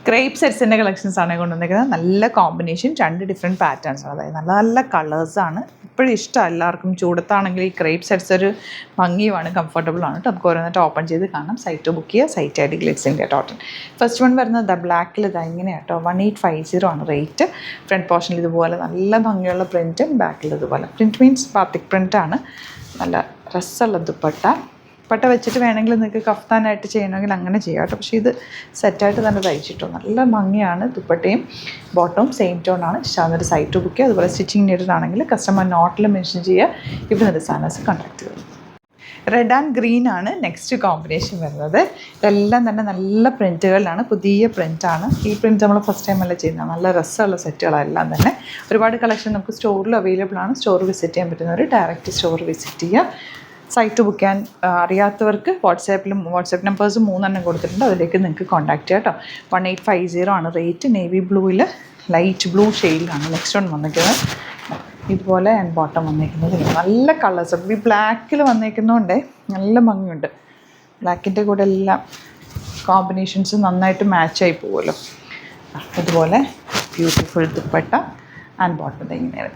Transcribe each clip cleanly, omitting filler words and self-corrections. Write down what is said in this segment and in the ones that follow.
Crepe സെറ്റ്സിൻ്റെ collections ആണ് കൊണ്ടുവന്നിരിക്കുന്നത്. നല്ല കോമ്പിനേഷൻ, 2 ഡിഫറെൻറ്റ് പാറ്റേൺസ് ആണ്. അതായത് നല്ല നല്ല കളേഴ്സാണ്. ഇപ്പോഴും ഇഷ്ടമാണ് എല്ലാവർക്കും. ചൂടത്താണെങ്കിൽ ഈ ക്രേപ്പ് സെറ്റ്സ് ഒരു ഭംഗിയുമാണ്, കംഫർട്ടബിളാണ് കേട്ടോ. നമുക്ക് ഓരോന്നിട്ട് ഓപ്പൺ ചെയ്ത് കാണാം. സൈറ്റ് ബുക്ക് ചെയ്യുക. സൈറ്റ് ഐ ഡി ഗ്ലിറ്റ്സിൻ്റെ ടോട്ടൽ. ഫസ്റ്റ് വൺ വരുന്നത് ബ്ലാക്കിൽ ഇതാ ഇങ്ങനെയാണ് കേട്ടോ. 1850 ആണ് റേറ്റ്. ഫ്രണ്ട് പോർഷനിൽ ഇതുപോലെ നല്ല ഭംഗിയുള്ള പ്രിൻറ്റും ബാക്കിൽ ഇതുപോലെ. പ്രിൻറ്റ് മീൻസ് ബാത്തിക് പ്രിൻ്റാണ്. നല്ല രസമുള്ള ദുപ്പട്ട വെച്ചിട്ട് വേണമെങ്കിൽ നിങ്ങൾക്ക് കഫ്താനായിട്ട് ചെയ്യണമെങ്കിൽ അങ്ങനെ ചെയ്യാം കേട്ടോ. പക്ഷേ ഇത് സെറ്റായിട്ട് തന്നെ തയ്ച്ചിട്ടോ. നല്ല ഭംഗിയാണ്. ദുപ്പട്ടയും ബോട്ടവും സെയിം ടോണാണ്. ഇഷ്ടമാകുന്നൊരു സൈറ്റ് ബുക്ക് ചെയ്യുക. അതുപോലെ സ്റ്റിച്ചിങ് നീഡഡ് ആണെങ്കിൽ കസ്റ്റമർ നോട്ടിൽ മെൻഷൻ ചെയ്യുക. ഇവിടെ ഡിസൈനേഴ്സ് കോൺടാക്ട് ചെയ്യുക. റെഡ് ആൻഡ് ഗ്രീൻ ആണ് നെക്സ്റ്റ് കോമ്പിനേഷൻ വരുന്നത്. ഇതെല്ലാം തന്നെ നല്ല പ്രിൻറ്റുകളിലാണ്. പുതിയ പ്രിൻ്റാണ്. ഈ പ്രിൻറ്റ് നമ്മൾ ഫസ്റ്റ് ടൈം അല്ല ചെയ്യുന്നത്. നല്ല രസമുള്ള സെറ്റുകളെല്ലാം തന്നെ. ഒരുപാട് കളക്ഷൻ നമുക്ക് സ്റ്റോറിൽ അവൈലബിൾ ആണ്. സ്റ്റോർ വിസിറ്റ് ചെയ്യാൻ പറ്റുന്നവർ ഡയറക്റ്റ് സ്റ്റോർ വിസിറ്റ് ചെയ്യുക. സൈറ്റ് ബുക്ക് ചെയ്യാൻ അറിയാത്തവർക്ക് വാട്സാപ്പ് നമ്പേഴ്സ് 3 കൊടുത്തിട്ടുണ്ട്. അതിലേക്ക് നിങ്ങൾക്ക് കോൺടാക്ട് ചെയ്യാം കേട്ടോ. 1850 ആണ് റേറ്റ്. നേവി ബ്ലൂവിൽ ലൈറ്റ് ബ്ലൂ ഷെയ്ഡിലാണ് നെക്സ്റ്റ് വൺ വന്നിരിക്കുന്നത്. ഇതുപോലെ ആൻഡ് ബോട്ടം വന്നിരിക്കുന്നത് നല്ല കളേഴ്സ്. ഈ ബ്ലാക്കിൽ വന്നിരിക്കുന്നതുകൊണ്ടേ നല്ല ഭംഗിയുണ്ട്. ബ്ലാക്കിൻ്റെ കൂടെ എല്ലാം കോമ്പിനേഷൻസ് നന്നായിട്ട് മാച്ചായി പോകുമല്ലോ. അതുപോലെ ബ്യൂട്ടിഫുൾ ദുപ്പട്ട ആൻഡ് ബോട്ടം ഇങ്ങനെയാണ്.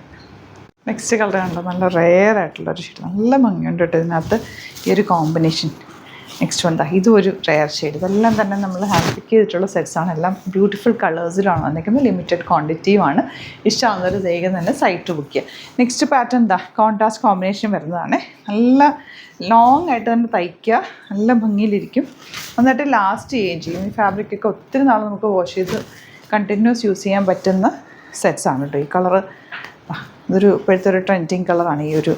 നെക്സ്റ്റ് കളർ കണ്ടോ, നല്ല റെയർ ആയിട്ടുള്ളൊരു ഷെയ്ഡ്. നല്ല ഭംഗിയുണ്ട് കേട്ടോ ഇതിനകത്ത് ഈ ഒരു കോമ്പിനേഷൻ. നെക്സ്റ്റ് വന്നാ ഇതും ഒരു റെയർ ഷെയ്ഡ്. ഇതെല്ലാം തന്നെ നമ്മൾ ഹാൻഡ് പിക്ക് ചെയ്തിട്ടുള്ള സെറ്റ്സാണ്. എല്ലാം ബ്യൂട്ടിഫുൾ കളേഴ്സിലാണ് വന്നിരിക്കുന്നത്. ലിമിറ്റഡ് ക്വാണ്ടിറ്റിയുമാണ്. ഇഷ്ടമാകുന്നവർ വേഗം തന്നെ സൈറ്റ് ബുക്ക് ചെയ്യുക. നെക്സ്റ്റ് പാറ്റേൺ കോൺട്രാസ്റ്റ് കോമ്പിനേഷൻ വരുന്നതാണ്. നല്ല ലോങ് ആയിട്ട് തന്നെ തയ്ക്കുക. നല്ല ഭംഗിയിലിരിക്കും. എന്നിട്ട് ലാസ്റ്റ് ചെയ്യുകയും ചെയ്യും. ഈ ഫാബ്രിക്കൊക്കെ ഒത്തിരി നാൾ നമുക്ക് വാഷ് ചെയ്ത് കണ്ടിന്യൂസ് യൂസ് ചെയ്യാൻ പറ്റുന്ന സെറ്റ്സാണ് കേട്ടോ. ഈ കളറ് ഇതൊരു ഇപ്പോഴത്തെ ഒരു ട്രെൻഡിങ് കളറാണ്. ഈ ഒരു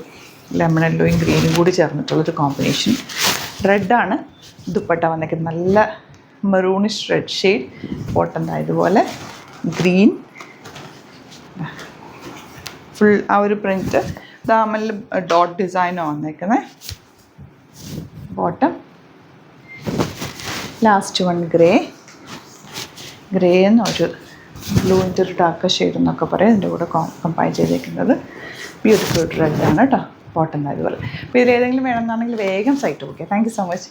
ലെമൺ യെല്ലോയും ഗ്രീനും കൂടി ചേർന്നിട്ടുള്ളൊരു കോമ്പിനേഷൻ. റെഡാണ് ദുപ്പട്ട വന്നിരിക്കുന്നത്. നല്ല മെറൂണിഷ് റെഡ് ഷെയ്ഡ്. ബോട്ടം ഇതുപോലെ ഗ്രീൻ ഫുൾ ആ ഒരു പ്രിൻറ്റ്. ദാമനിൽ ഡോട്ട് ഡിസൈനാണ് വന്നിരിക്കുന്നത്. ബോട്ടം ലാസ്റ്റ് വൺ ഗ്രേ എന്നൊരു ബ്ലൂവിൻ്റെ ഒരു ഡാർക്ക് ഷെയ്ഡ് എന്നൊക്കെ പറയാം. ഇതിൻ്റെ കൂടെ കമ്പൈൻ ചെയ്തേക്കുന്നത് ബ്യൂട്ടിഫുൾ റെഡാണ് കേട്ടോ. ബോട്ടം ഇതുപോലെ. അപ്പോൾ ഇതിലേതെങ്കിലും വേണമെന്നാണെങ്കിൽ വേഗം സൈറ്റ് ബുക്ക് ചെയ്യാം. Thank you so much.